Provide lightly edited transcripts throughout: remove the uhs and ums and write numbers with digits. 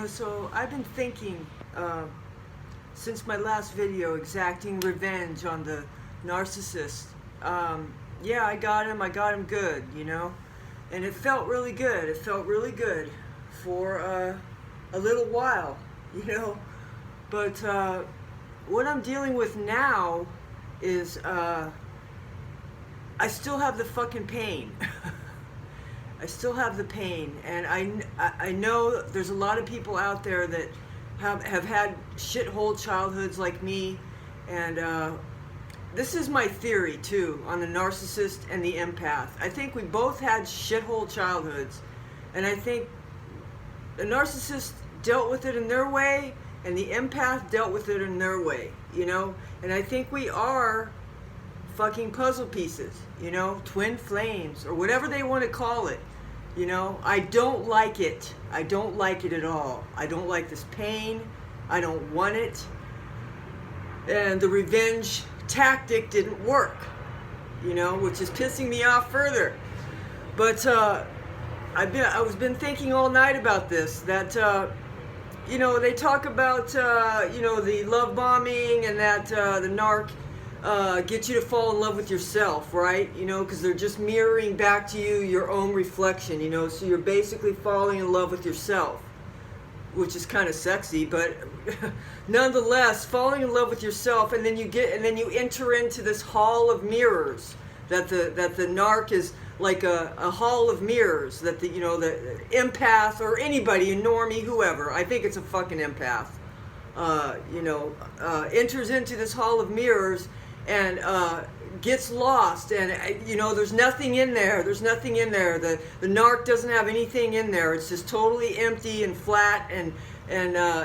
So I've been thinking since my last video, exacting revenge on the narcissist. Yeah, I got him good, and it felt really good. It felt really good for a little while, But what I'm dealing with now is I still have the fucking pain. I still have the pain, and I know there's a lot of people out there that have had shithole childhoods like me, and this is my theory too on the narcissist and the empath. I think we both had shithole childhoods, and I think the narcissist dealt with it in their way, and the empath dealt with it in their way, and I think we are fucking puzzle pieces, twin flames, or whatever they want to call it. I don't like it. I don't like it at all. I don't like this pain. I don't want it. And the revenge tactic didn't work, which is pissing me off further. But I was been thinking all night about this, that they talk about the love bombing, and that the narc get you to fall in love with yourself, right? Because they're just mirroring back to you your own reflection, so you're basically falling in love with yourself, which is kind of sexy, but nonetheless, falling in love with yourself, and then you enter into this hall of mirrors, that the narc is like a hall of mirrors, that the empath, or anybody, a normie, whoever, I think it's a fucking empath, enters into this hall of mirrors, and gets lost, and there's nothing in there. The narc doesn't have anything in there. It's just totally empty and flat, and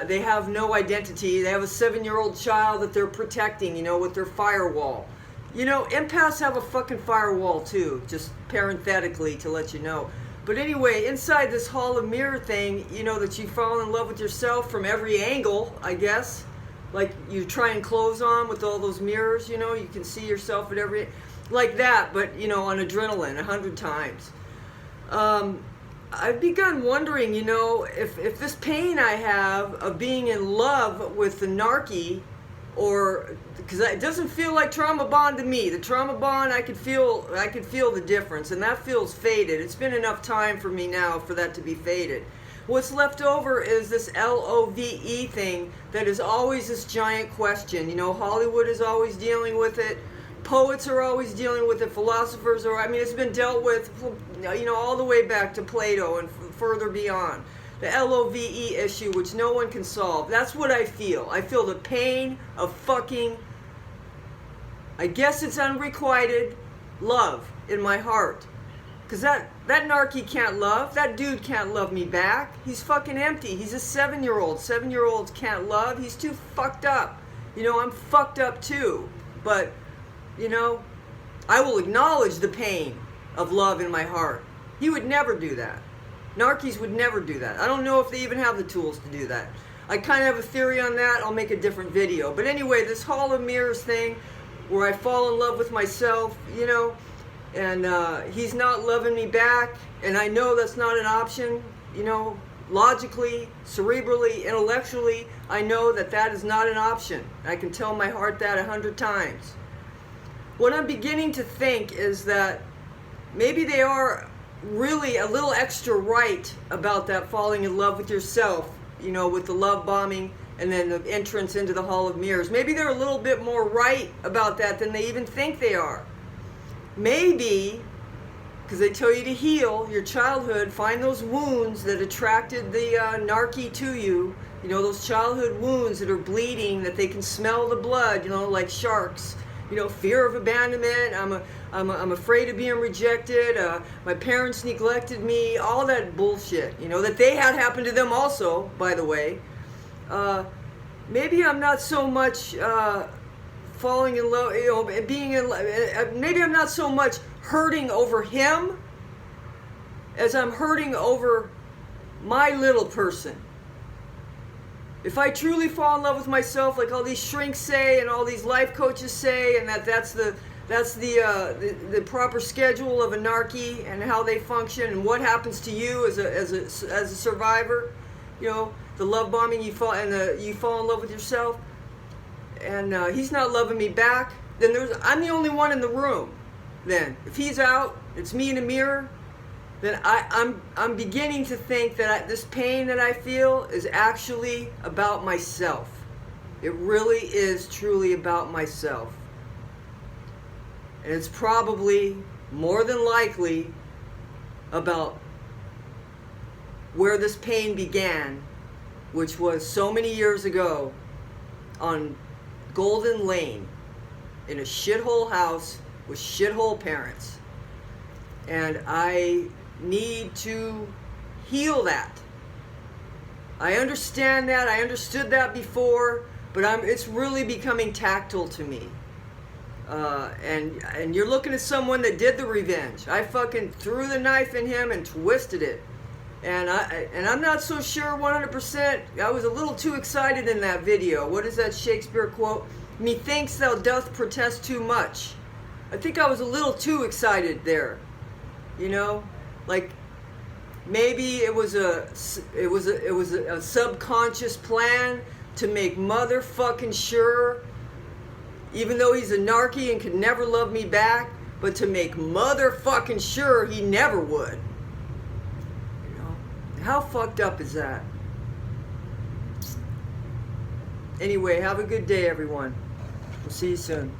they have no identity. They have a 7-year-old child that they're protecting, with their firewall. Empaths have a fucking firewall too, just parenthetically to let you know. But anyway, inside this hall of mirror thing, that you fall in love with yourself from every angle, I guess. Like you're trying clothes on with all those mirrors, you can see yourself at every, like that, but on adrenaline 100 times. I've begun wondering, if this pain I have of being in love with the narky, or because it doesn't feel like trauma bond to me. The trauma bond, I could feel the difference, and that feels faded. It's been enough time for me now for that to be faded. What's left over is this LOVE thing that is always this giant question. Hollywood is always dealing with it. Poets are always dealing with it. Philosophers are, it's been dealt with, all the way back to Plato and further beyond. The LOVE issue, which no one can solve. That's what I feel. I feel the pain of fucking, I guess it's unrequited love in my heart. Because that narky can't love. That dude can't love me back. He's fucking empty. He's a 7-year-old. 7-year-olds can't love. He's too fucked up. I'm fucked up too. But, I will acknowledge the pain of love in my heart. He would never do that. Narkies would never do that. I don't know if they even have the tools to do that. I kind of have a theory on that. I'll make a different video. But anyway, this Hall of Mirrors thing, where I fall in love with myself, and he's not loving me back, and I know that's not an option, logically, cerebrally, intellectually, I know that is not an option. I can tell my heart that 100 times. What I'm beginning to think is that maybe they are really a little extra right about that falling in love with yourself, with the love bombing and then the entrance into the Hall of Mirrors. Maybe they're a little bit more right about that than they even think they are. Maybe, because they tell you to heal your childhood, find those wounds that attracted the narky to you, those childhood wounds that are bleeding, that they can smell the blood, like sharks. Fear of abandonment, I'm afraid of being rejected, my parents neglected me, all that bullshit, that they had happen to them also, by the way. Maybe I'm not so much falling in love, being in love, maybe I'm not so much hurting over him as I'm hurting over my little person. If I truly fall in love with myself, like all these shrinks say and all these life coaches say, and that's the proper schedule of a narky and how they function and what happens to you as a survivor, you know, the love bombing, you fall in love with yourself, and he's not loving me back, then I'm the only one in the room. Then if he's out, it's me in the mirror. Then I'm beginning to think that this pain that I feel is actually about myself. It really is truly about myself. And it's probably more than likely about where this pain began, which was so many years ago on Golden Lane in a shithole house with shithole parents. And I need to heal that. I understand that. I understood that before, but it's really becoming tactile to me. And you're looking at someone that did the revenge. I fucking threw the knife in him and twisted it. And I'm not so sure 100%. I was a little too excited in that video. What is that Shakespeare quote? Methinks thou doth protest too much. I think I was a little too excited there. You know, like maybe it was a subconscious plan to make motherfucking sure, even though he's a narky and could never love me back, but to make motherfucking sure he never would. You know, how fucked up is that? Anyway, have a good day, everyone. We'll see you soon.